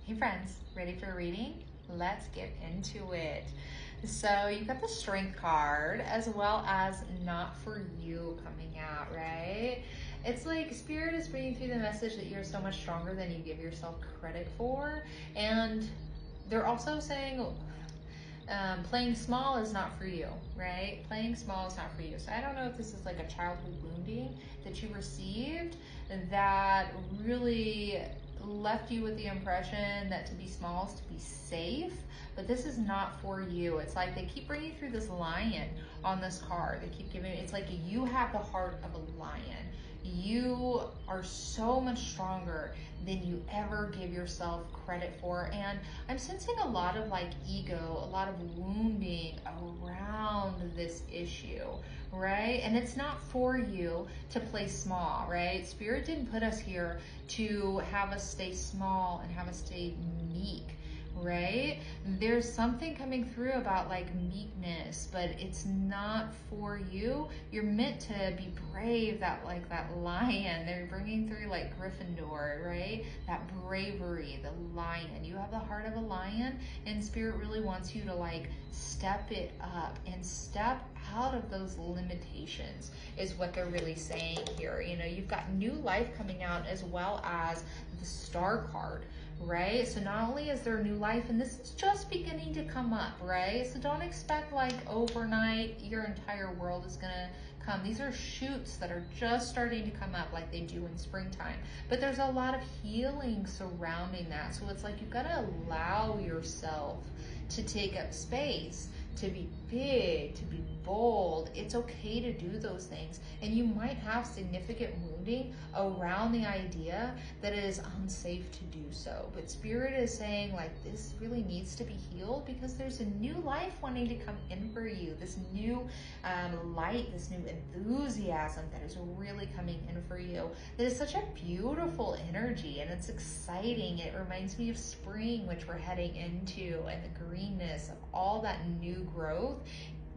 Hey friends, ready for a reading? Let's get into it. So you've got the Strength card as well as Not For You coming out, right? It's like Spirit is bringing through the message that you're so much stronger than you give yourself credit for. And they're also saying playing small is not for you, right? Playing small is not for you. So I don't know if this is like a childhood wounding that you received that really left you with the impression that to be small is to be safe, but this is not for you. It's like they keep bringing through this lion on this card. They keep giving, it's like you have the heart of a lion. You are so much stronger than you ever give yourself credit for. And I'm sensing a lot of like ego, a lot of wounding around this issue, right? And it's not for you to play small, right? Spirit didn't put us here to have us stay small and have us stay meek, right? There's something coming through about like meekness, but it's not for you. You're meant to be brave, that lion. They're bringing through like Gryffindor, right? That bravery, the lion. You have the heart of a lion, and Spirit really wants you to like step it up and step out of those limitations is what they're really saying here. You know, you've got new life coming out as well as the Star card, right? So not only is there new life, and this is just beginning to come up, right? So don't expect like overnight your entire world is gonna come. These are shoots that are just starting to come up like they do in springtime, but there's a lot of healing surrounding that. So it's like you've got to allow yourself to take up space, to be big, to be bold. It's okay to do those things. And you might have significant wounding around the idea that it is unsafe to do so. But Spirit is saying like this really needs to be healed because there's a new life wanting to come in for you. This new light, this new enthusiasm that is really coming in for you. That is such a beautiful energy and it's exciting. It reminds me of spring, which we're heading into, and the greenness of all that new growth.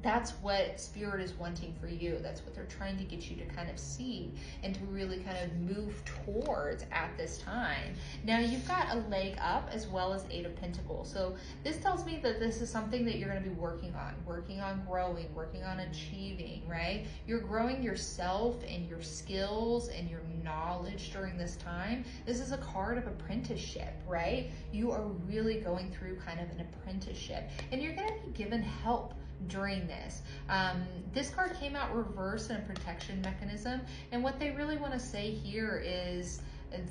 That's what Spirit is wanting for you. That's what they're trying to get you to kind of see and to really kind of move towards at this time. Now you've got a leg up as well as Eight of Pentacles. So this tells me that this is something that you're going to be working on growing, working on achieving, right? You're growing yourself and your skills and your knowledge during this time. This is a card of apprenticeship, right? You are really going through kind of an apprenticeship and you're going to be given help during this. This card came out reversed in a protection mechanism, and what they really want to say here is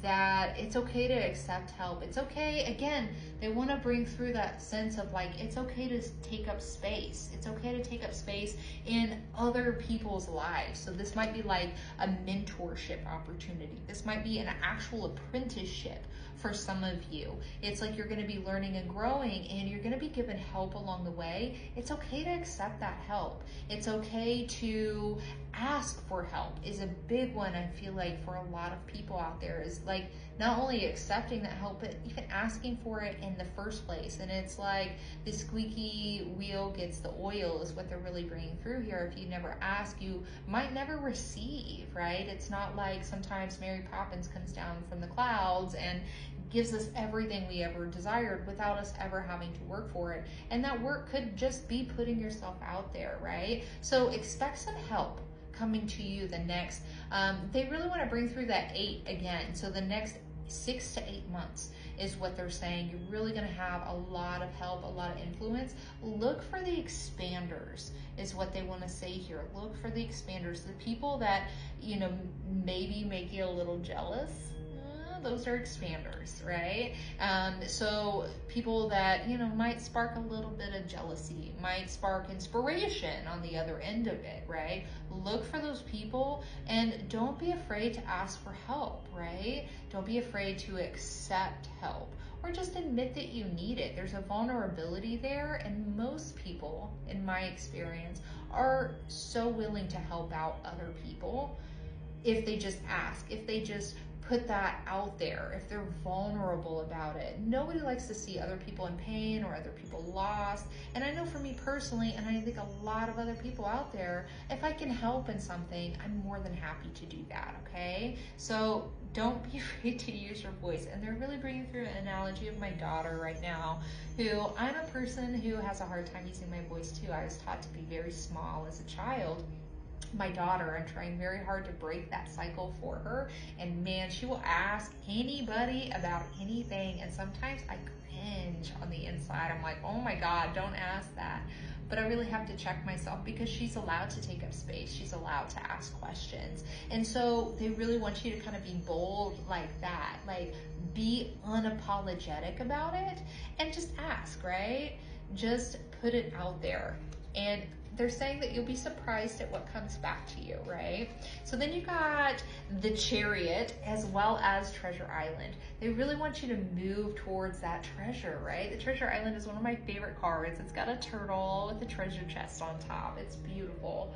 that it's okay to accept help. It's okay, again, they want to bring through that sense of like, it's okay to take up space. It's okay to take up space in other people's lives. So this might be like a mentorship opportunity. This might be an actual apprenticeship for some of you. It's like you're going to be learning and growing and you're going to be given help along the way. It's okay to accept that help. It's okay to ask for help is a big one. I feel like for a lot of people out there is like not only accepting that help, but even asking for it in the first place. And it's like the squeaky wheel gets the oil is what they're really bringing through here. If you never ask, you might never receive, right? It's not like sometimes Mary Poppins comes down from the clouds and gives us everything we ever desired without us ever having to work for it. And that work could just be putting yourself out there, right? So expect some help coming to you the next, they really want to bring through that 8 again. So the next 6 to 8 months is what they're saying. You're really going to have a lot of help, a lot of influence. Look for the expanders is what they want to say here. Look for the expanders, the people that, you know, maybe make you a little jealous. Those are expanders, right? So people that, you know, might spark a little bit of jealousy, might spark inspiration on the other end of it, right? Look for those people and don't be afraid to ask for help, right? Don't be afraid to accept help or just admit that you need it. There's a vulnerability there, and most people, in my experience, are so willing to help out other people if they just ask, if they just put that out there, if they're vulnerable about it. Nobody likes to see other people in pain or other people lost. And I know for me personally, and I think a lot of other people out there, if I can help in something, I'm more than happy to do that, okay? So don't be afraid to use your voice. And they're really bringing through an analogy of my daughter right now, who I'm a person who has a hard time using my voice too. I was taught to be very small as a child. My daughter, I'm trying very hard to break that cycle for her, and man, she will ask anybody about anything, and sometimes I cringe on the inside. I'm like, oh my God, don't ask that. But I really have to check myself, because she's allowed to take up space. She's allowed to ask questions. And so they really want you to kind of be bold like that, like be unapologetic about it and just ask, right? Just put it out there. And they're saying that you'll be surprised at what comes back to you, right? So then you got the Chariot as well as Treasure Island. They really want you to move towards that treasure, right? The Treasure Island is one of my favorite cards. It's got a turtle with a treasure chest on top. It's beautiful.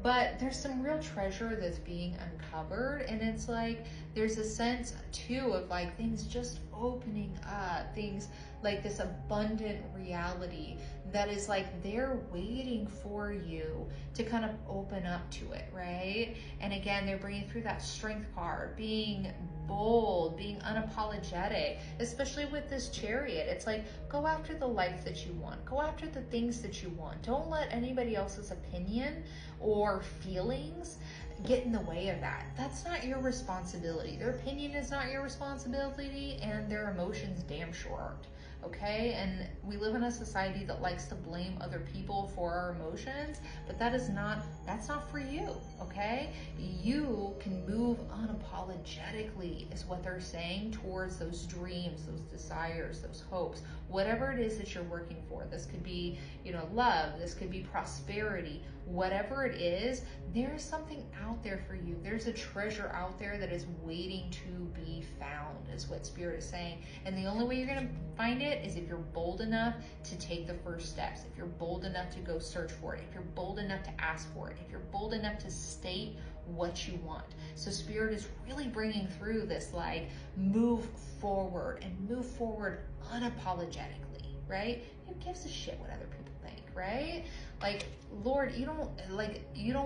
But there's some real treasure that's being uncovered, and it's like there's a sense too of like things just opening up, things like this abundant reality that is like they're waiting for you to kind of open up to it, right? And again, they're bringing through that Strength card, being bold, being unapologetic, especially with this Chariot. It's like, go after the life that you want, go after the things that you want. Don't let anybody else's opinion or feelings get in the way of that. That's not your responsibility. Their opinion is not your responsibility, and their emotions damn sure aren't. Okay, and we live in a society that likes to blame other people for our emotions, but that's not for you, okay? You can move unapologetically, is what they're saying, towards those dreams, those desires, those hopes, whatever it is that you're working for. This could be, love, this could be prosperity, whatever it is, there's something out there for you. There's a treasure out there that is waiting to be found, is what Spirit is saying. And the only way you're going to find it is if you're bold enough to take the first steps, if you're bold enough to go search for it, if you're bold enough to ask for it, if you're bold enough to state what you want. So Spirit is really bringing through this like move forward, and move forward unapologetically, right? Who gives a shit what other people think, right? Like, Lord, you don't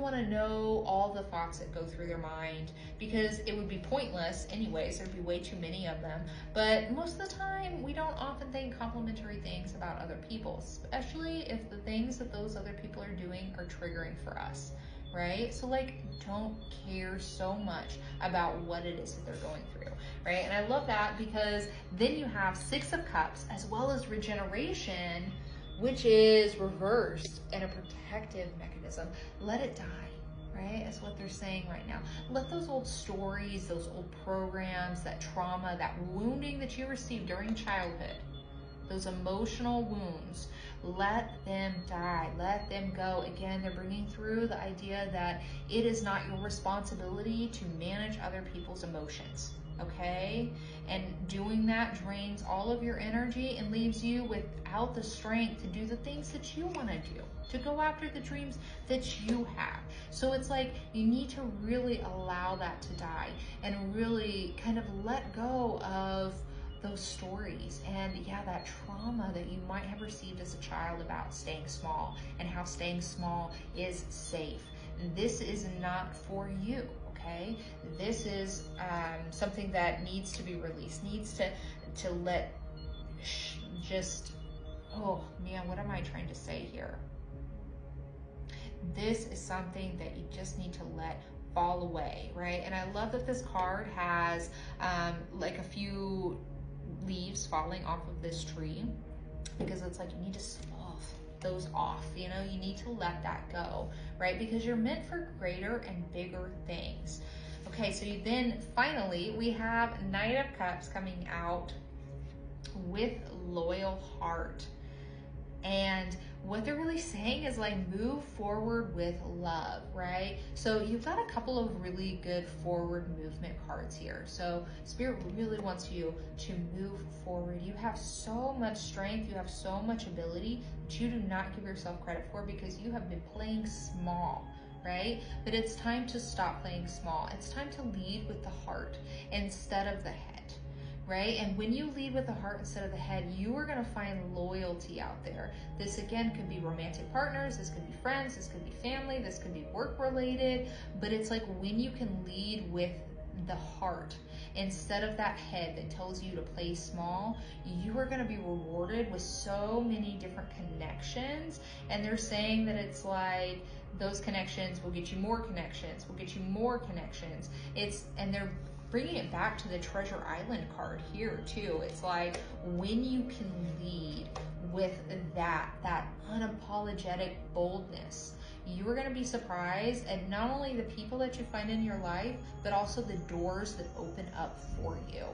want to know all the thoughts that go through their mind, because it would be pointless anyways. There'd be way too many of them. But most of the time, we don't often think complimentary things about other people, especially if the things that those other people are doing are triggering for us, right? So like, don't care so much about what it is that they're going through, right? And I love that, because then you have Six of Cups as well as regeneration, which is reversed and a protective mechanism. Let it die, right? That's what they're saying right now. Let those old stories, those old programs, that trauma, that wounding that you received during childhood, those emotional wounds, let them die, let them go. Again, they're bringing through the idea that it is not your responsibility to manage other people's emotions, okay? And doing that drains all of your energy and leaves you without the strength to do the things that you want to do, to go after the dreams that you have. So it's like you need to really allow that to die and really kind of let go of those stories and that trauma that you might have received as a child about staying small, and how staying small is safe. This is not for you, okay? This is something that needs to be released, needs to let oh man, what am I trying to say here? This is something that you just need to let fall away, right? And I love that this card has like a few leaves falling off of this tree, because it's like you need to slough those off, you need to let that go, right? Because you're meant for greater and bigger things. Okay, so then finally we have Knight of Cups coming out with Loyal Heart. And what they're really saying is like, move forward with love, right? So you've got a couple of really good forward movement cards here. So Spirit really wants you to move forward. You have so much strength, you have so much ability that you do not give yourself credit for, because you have been playing small, right? But it's time to stop playing small. It's time to lead with the heart instead of the head, right? And when you lead with the heart instead of the head, you are going to find loyalty out there. This again could be romantic partners, this could be friends, this could be family, this could be work related, but it's like when you can lead with the heart instead of that head that tells you to play small, you are going to be rewarded with so many different connections. And they're saying that it's like those connections will get you more connections, will get you more connections. And they're bringing it back to the Treasure Island card here too. It's like when you can lead with that unapologetic boldness, you are going to be surprised at not only the people that you find in your life, but also the doors that open up for you.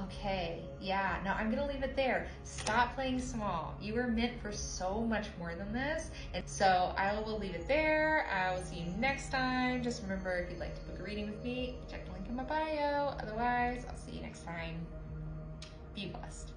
Okay, yeah, no, I'm gonna leave it there. Stop playing small. You were meant for so much more than this. And so I will leave it there. I will see you next time. Just remember, if you'd like to book a reading with me, check the link in my bio. Otherwise, I'll see you next time. Be blessed.